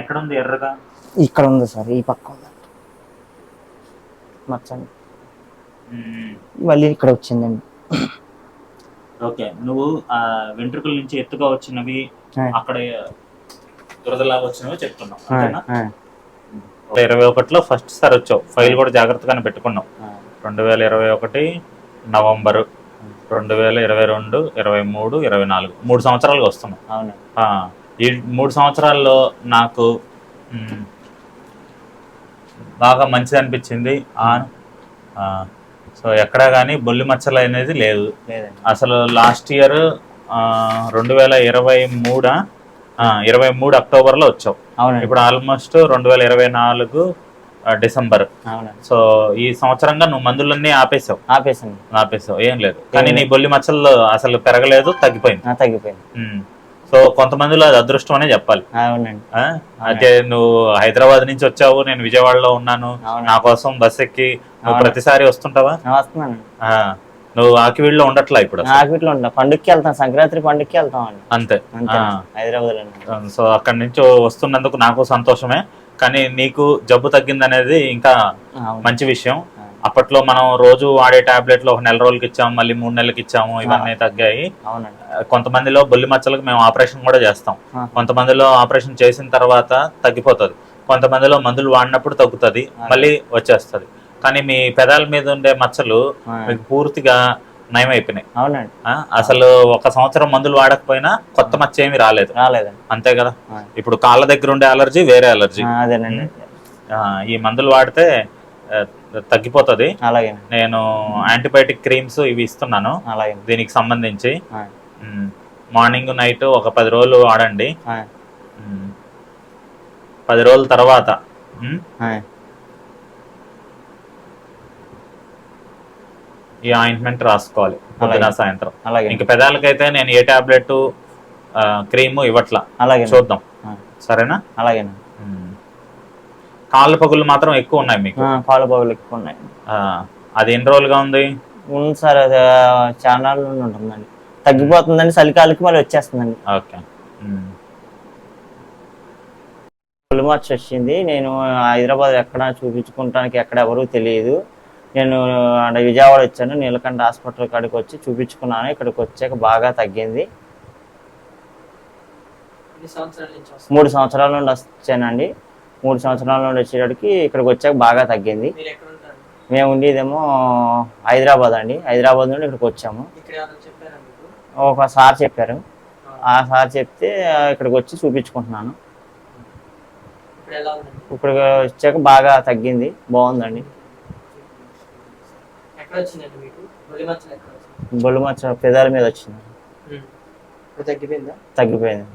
ఎక్కడ ఉంది ఎర్రగా? ఇక్కడ ఉంది సార్, ఈ పక్క ఉంది మచ్చండి. మళ్ళీ ఇక్కడ వచ్చిందండి. ఓకే, నువ్వు వెంట్రుకల నుంచి ఎత్తుగా వచ్చినవి, అక్కడ దురదలాగా వచ్చినవి చెప్తున్నావు అంతేనా? 2021లో ఫస్ట్ సారి వచ్చావు, ఫైల్ కూడా జాగ్రత్తగానే పెట్టుకున్నావు. 2021 నవంబరు, 2022, 23, 24 3 సంవత్సరాలుగా వస్తున్నావు. ఈ 3 సంవత్సరాల్లో నాకు బాగా మంచిది అనిపించింది. సో ఎక్కడా కానీ బొల్లి మచ్చలు అనేది లేదు అసలు. లాస్ట్ ఇయర్ 2023 అక్టోబర్లో వచ్చావు, ఇప్పుడు ఆల్మోస్ట్ 2024 డిసెంబర్. సో ఈ సంవత్సరంగా నువ్వు మందులన్నీ ఆపేసావు, ఏం లేదు. కానీ నీ బొల్లి మచ్చలు అసలు పెరగలేదు, తగ్గిపోయింది. సో కొంతమందిలో అది అదృష్టం అనే చెప్పాలి. అయితే నువ్వు హైదరాబాద్ నుంచి వచ్చావు, నేను విజయవాడలో ఉన్నాను, నా కోసం బస్ ఎక్కి నువ్వు ప్రతిసారి వస్తుంటావా? నువ్వు ఆకివీడులో ఉండట్లా ఇప్పుడు? పండుగకి వెళ్తాం, సంక్రాంతి పండుగకి వెళ్తాం అంతే హైదరాబాద్. సో అక్కడి నుంచి వస్తున్నందుకు నాకు సంతోషమే. కానీ నీకు జబ్బు తగ్గింది అనేది ఇంకా మంచి విషయం. అప్పట్లో మనం రోజు వాడే టాబ్లెట్లు ఒక నెల రోజులకి ఇచ్చాము, మళ్ళీ 3 నెలలకి ఇచ్చాము, ఇవన్నీ తగ్గాయి. కొంతమందిలో బొల్లి మచ్చలకు మేము ఆపరేషన్ కూడా చేస్తాం, కొంతమందిలో ఆపరేషన్ చేసిన తర్వాత తగ్గిపోతుంది, కొంతమందిలో మందులు వాడినప్పుడు తగ్గుతుంది, మళ్ళీ వచ్చేస్తుంది. కానీ మీ పెదాల మీద ఉండే మచ్చలు మీకు పూర్తిగా నయమైపోయినాయి. అసలు 1 సంవత్సరం మందులు వాడకపోయినా కొత్త మచ్చ ఏమి రాలేదు, అంతే కదా? ఇప్పుడు కాళ్ళ దగ్గర ఉండే అలర్జీ వేరే అలర్జీ, ఈ మందులు వాడితే తగ్గిపోతుంది. నేను యాంటీబయాటిక్ క్రీమ్స్ ఇవి ఇస్తున్నాను దీనికి సంబంధించి. మార్నింగ్ నైట్ ఒక 10 రోజులు వాడండి. 10 రోజుల తర్వాత ఈ ఆయింట్మెంట్ రాసుకోవాలి పొద్దున సాయంత్రం. ఇంక పెదాలకైతే నేను ఏ టాబ్లెట్ క్రీమ్ ఇవ్వట్లా, చూద్దాం సరేనా? అలాగేనా. కాళ్ళ పగులు మాత్రం ఎక్కువ ఉన్నాయి మీకు? కాళ్ళ పగులు ఎక్కువ ఉన్నాయి. అది ఎన్ని రోజులుగా ఉంది సార్? చాలా రోజులు ఉంటుందండి, తగ్గిపోతుందండి, చలికాలకి మళ్ళీ వచ్చేస్తుందండి. ఓకే. బొల్లి మచ్చ వచ్చింది, నేను హైదరాబాద్ ఎక్కడ చూపించుకుంటానికి ఎక్కడ ఎవరు తెలియదు. నేను విజయవాడ వచ్చాను, నీలకంఠ హాస్పిటల్ కాడికి వచ్చి చూపించుకున్నాను. ఇక్కడికి వచ్చాక బాగా తగ్గింది. 3 సంవత్సరాల నుండి వచ్చానండి. 3 సంవత్సరాల నుండి వచ్చేటికి ఇక్కడికి వచ్చాక బాగా తగ్గింది. మేము ఉండేదేమో హైదరాబాద్ అండి, హైదరాబాద్ నుండి ఇక్కడికి వచ్చాము. ఒక సార్ చెప్పారు, ఆ సార్ చెప్తే ఇక్కడికి వచ్చి చూపించుకుంటున్నాను. ఇప్పుడు వచ్చాక బాగా తగ్గింది, బాగుందండి. బొల్లి మచ్చ పెదాల మీద వచ్చింది, తగ్గిపోయింది.